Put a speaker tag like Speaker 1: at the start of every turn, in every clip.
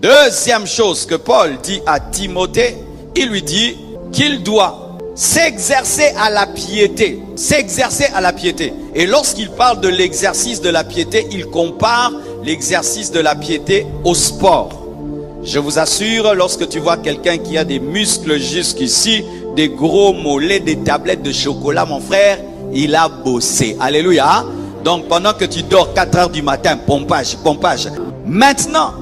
Speaker 1: Deuxième chose que Paul dit à Timothée, il lui dit qu'il doit s'exercer à la piété. S'exercer à la piété. Et lorsqu'il parle de l'exercice de la piété, il compare l'exercice de la piété au sport. Je vous assure, lorsque tu vois quelqu'un qui a des muscles jusqu'ici, des gros mollets, des tablettes de chocolat, mon frère, il a bossé. Alléluia. Donc pendant que tu dors 4 heures du matin, pompage, pompage. Maintenant,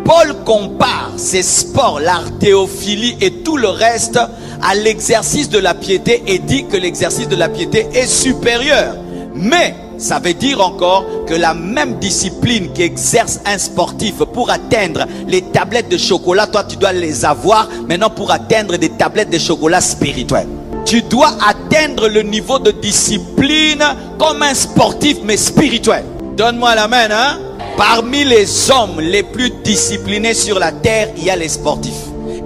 Speaker 1: Paul compare ces sports, l'artéophilie et tout le reste à l'exercice de la piété et dit que l'exercice de la piété est supérieur. Mais ça veut dire encore que la même discipline qu'exerce un sportif pour atteindre les tablettes de chocolat, toi tu dois les avoir maintenant pour atteindre des tablettes de chocolat spirituelles. Tu dois atteindre le niveau de discipline comme un sportif mais spirituel. Donne-moi l'amen, hein? Parmi les hommes les plus disciplinés sur la terre, il y a les sportifs.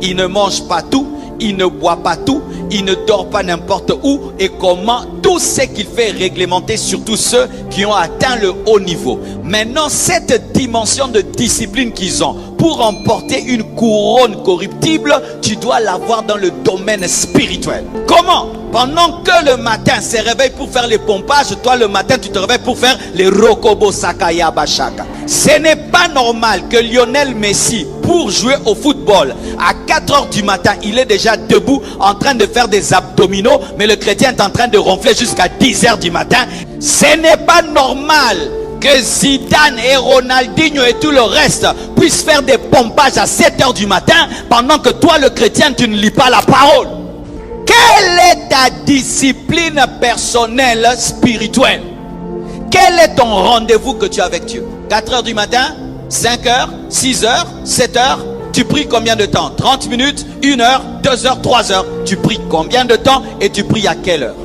Speaker 1: Ils ne mangent pas tout, ils ne boivent pas tout, ils ne dorment pas n'importe où et comment. Tout ce qu'il fait est réglementé, surtout ceux qui ont atteint le haut niveau. Maintenant, cette dimension de discipline qu'ils ont, pour remporter une couronne corruptible, tu dois l'avoir dans le domaine spirituel. Comment? Pendant que le matin se réveille pour faire les pompages, toi le matin tu te réveilles pour faire les rokobo sakaya bashaka. Ce n'est pas normal que Lionel Messi, pour jouer au football, à 4 heures du matin, il est déjà debout en train de faire des abdominaux, mais le chrétien est en train de ronfler jusqu'à 10 heures du matin. Ce n'est pas normal que Zidane et Ronaldinho et tout le reste puissent faire des pompages à 7 heures du matin, pendant que toi le chrétien tu ne lis pas la parole. Quelle est ta discipline personnelle spirituelle? Quel est ton rendez-vous que tu as avec Dieu? 4 heures du matin, 5 heures, 6 heures, 7 heures. Tu pries combien de temps? 30 minutes, 1 heure, 2 heures, 3 heures. Tu pries combien de temps et tu pries à quelle heure?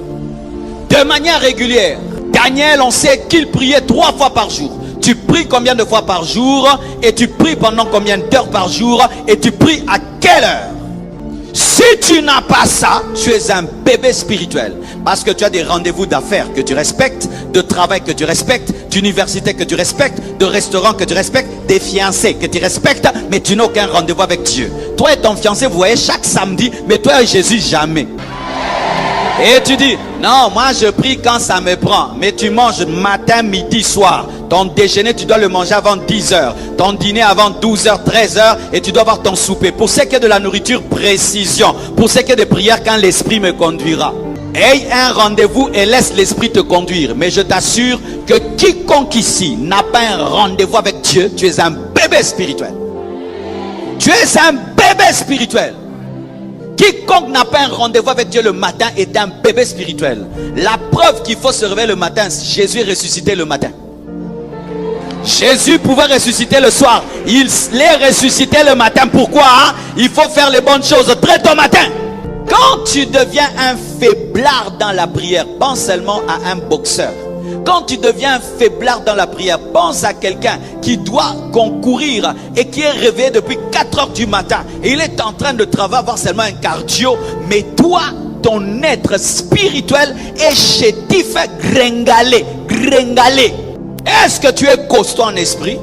Speaker 1: De manière régulière. Daniel, on sait qu'il priait 3 fois par jour. Tu pries combien de fois par jour et tu pries pendant combien d'heures par jour et tu pries à quelle heure? Si tu n'as pas ça, tu es un bébé spirituel. Parce que tu as des rendez-vous d'affaires que tu respectes, de travail que tu respectes, d'université que tu respectes, de restaurant que tu respectes, des fiancés que tu respectes, mais tu n'as aucun rendez-vous avec Dieu. Toi et ton fiancé, vous voyez chaque samedi, mais toi et Jésus, jamais. Et tu dis, non, moi je prie quand ça me prend. Mais tu manges matin, midi, soir. Ton déjeuner, tu dois le manger avant 10 heures. Ton dîner avant 12 heures, 13 heures. Et tu dois avoir ton souper. Pour ce qui est de la nourriture, précision. Pour ce qui est des prières, quand l'esprit me conduira. Aie un rendez-vous et laisse l'esprit te conduire. Mais je t'assure que quiconque ici n'a pas un rendez-vous avec Dieu, tu es un bébé spirituel. Tu es un bébé spirituel. Quiconque n'a pas un rendez-vous avec Dieu le matin est un bébé spirituel. La preuve qu'il faut se réveiller le matin, Jésus est ressuscité le matin. Jésus pouvait ressusciter le soir. Il l'est ressuscité le matin. Pourquoi? Il faut faire les bonnes choses très tôt matin. Quand tu deviens un faiblard dans la prière, pense seulement à un boxeur. Quand tu deviens un faiblard dans la prière, pense à quelqu'un qui doit concourir et qui est réveillé depuis 4 heures du matin. Et il est en train de travailler, avoir seulement un cardio. Mais toi, ton être spirituel est chétif, gringalé. Est-ce que tu es costaud en esprit?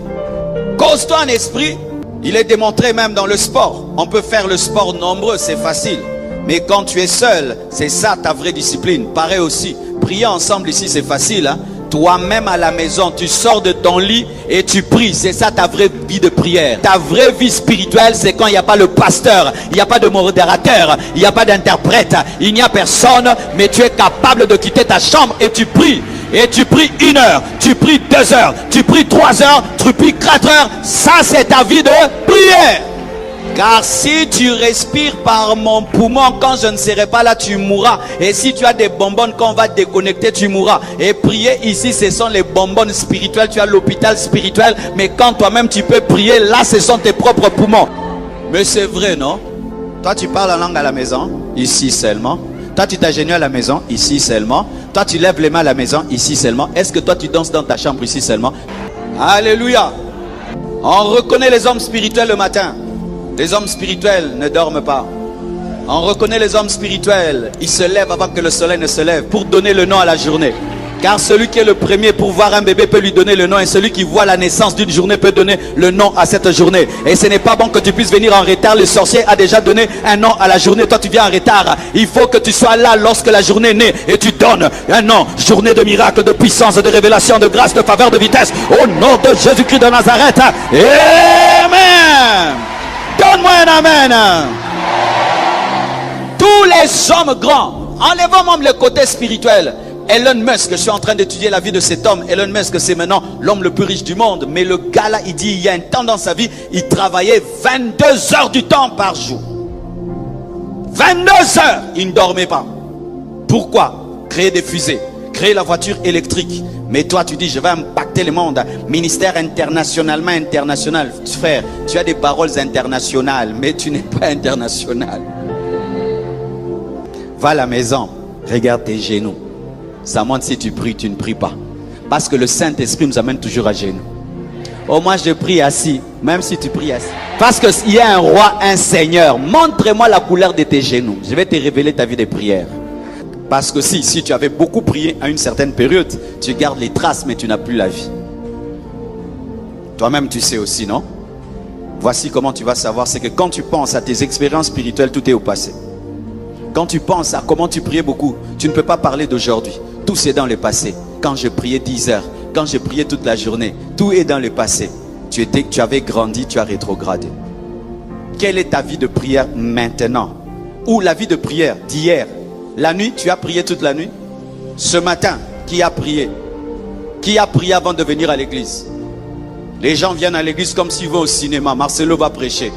Speaker 1: Costaud en esprit, il est démontré même dans le sport. On peut faire le sport nombreux, c'est facile. Mais quand tu es seul, c'est ça ta vraie discipline. Pareil aussi, prier ensemble ici c'est facile, hein? Toi-même à la maison, tu sors de ton lit et tu pries. C'est ça ta vraie vie de prière. Ta vraie vie spirituelle, c'est quand il n'y a pas le pasteur, il n'y a pas de modérateur, il n'y a pas d'interprète, il n'y a personne, mais tu es capable de quitter ta chambre et tu pries. Et tu pries 1 heure, tu pries 2 heures, tu pries 3 heures, tu pries 4 heures. Ça c'est ta vie de prière. Car si tu respires par mon poumon, quand je ne serai pas là, tu mourras. Et si tu as des bonbonnes, quand on va te déconnecter, tu mourras. Et prier ici, ce sont les bonbonnes spirituelles. Tu as l'hôpital spirituel. Mais quand toi-même tu peux prier, là, ce sont tes propres poumons. Mais c'est vrai, non? Toi, tu parles en langue à la maison, ici seulement. Toi, tu t'agenouilles à la maison, ici seulement. Toi, tu lèves les mains à la maison, ici seulement. Est-ce que toi, tu danses dans ta chambre, ici seulement? Alléluia. On reconnaît les hommes spirituels le matin. Les hommes spirituels ne dorment pas. On reconnaît les hommes spirituels. Ils se lèvent avant que le soleil ne se lève pour donner le nom à la journée. Car celui qui est le premier pour voir un bébé peut lui donner le nom, et celui qui voit la naissance d'une journée peut donner le nom à cette journée. Et ce n'est pas bon que tu puisses venir en retard. Le sorcier a déjà donné un nom à la journée. Toi, tu viens en retard. Il faut que tu sois là lorsque la journée est née et tu donnes un nom. Journée de miracle, de puissance, de révélation, de grâce, de faveur, de vitesse. Au nom de Jésus-Christ de Nazareth. Amen. Donne-moi un amen. Tous les hommes grands, enlevons même le côté spirituel. Elon Musk, je suis en train d'étudier la vie de cet homme. Elon Musk, c'est maintenant l'homme le plus riche du monde. Mais le gars là, il dit, il y a un temps dans sa vie, il travaillait 22 heures du temps par jour. 22 heures, il ne dormait pas. Pourquoi? Créer des fusées, créer la voiture électrique. Mais toi, tu dis, je vais impacter le monde. Ministère internationalement international. Frère, tu as des paroles internationales, mais tu n'es pas international. Va à la maison, regarde tes genoux. Ça montre si tu pries, tu ne pries pas. Parce que le Saint-Esprit nous amène toujours à genoux. Oh, moi je prie assis, même si tu pries assis. Parce qu'il y a un roi, un seigneur. Montre-moi la couleur de tes genoux. Je vais te révéler ta vie de prière. Parce que si tu avais beaucoup prié à une certaine période, tu gardes les traces, mais tu n'as plus la vie. Toi-même tu sais aussi, non? Voici comment tu vas savoir. C'est que quand tu penses à tes expériences spirituelles, tout est au passé. Quand tu penses à comment tu priais beaucoup, tu ne peux pas parler d'aujourd'hui. Tout c'est dans le passé. Quand je priais 10 heures, quand je priais toute la journée, tout est dans le passé. Tu avais grandi, tu as rétrogradé. Quelle est ta vie de prière maintenant? Ou la vie de prière d'hier? La nuit, tu as prié toute la nuit? Ce matin, qui a prié? Qui a prié avant de venir à l'église? Les gens viennent à l'église comme s'ils vont au cinéma. Marcelo va prêcher.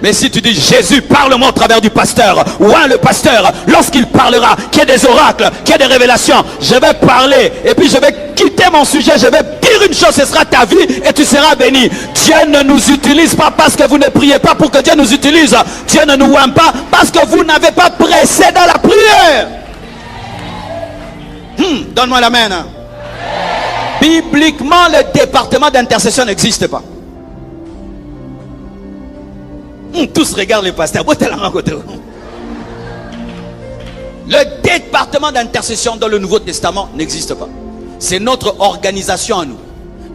Speaker 1: Mais si tu dis, Jésus, parle-moi au travers du pasteur, ou le pasteur, lorsqu'il parlera, qu'il y ait des oracles, qu'il y ait des révélations, je vais parler, et puis je vais quitter mon sujet, je vais dire une chose, ce sera ta vie, et tu seras béni. Dieu ne nous utilise pas parce que vous ne priez pas pour que Dieu nous utilise. Dieu ne nous aime pas parce que vous n'avez pas pressé dans la prière. Donne-moi l'amen. Bibliquement, le département d'intercession n'existe pas. Tous regardent les pasteurs. Le département d'intercession dans le Nouveau Testament n'existe pas. C'est notre organisation à nous.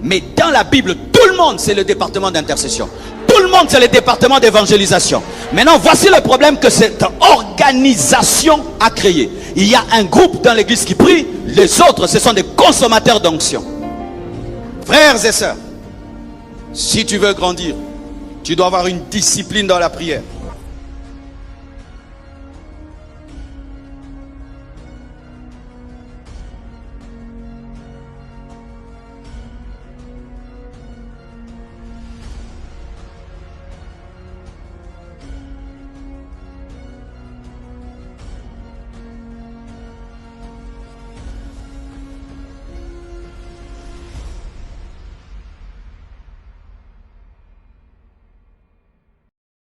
Speaker 1: Mais dans la Bible, tout le monde c'est le département d'intercession. Tout le monde c'est le département d'évangélisation. Maintenant, voici le problème que cette organisation a créé. Il y a un groupe dans l'église qui prie. Les autres, ce sont des consommateurs d'onction. Frères et sœurs, si tu veux grandir, tu dois avoir une discipline dans la prière.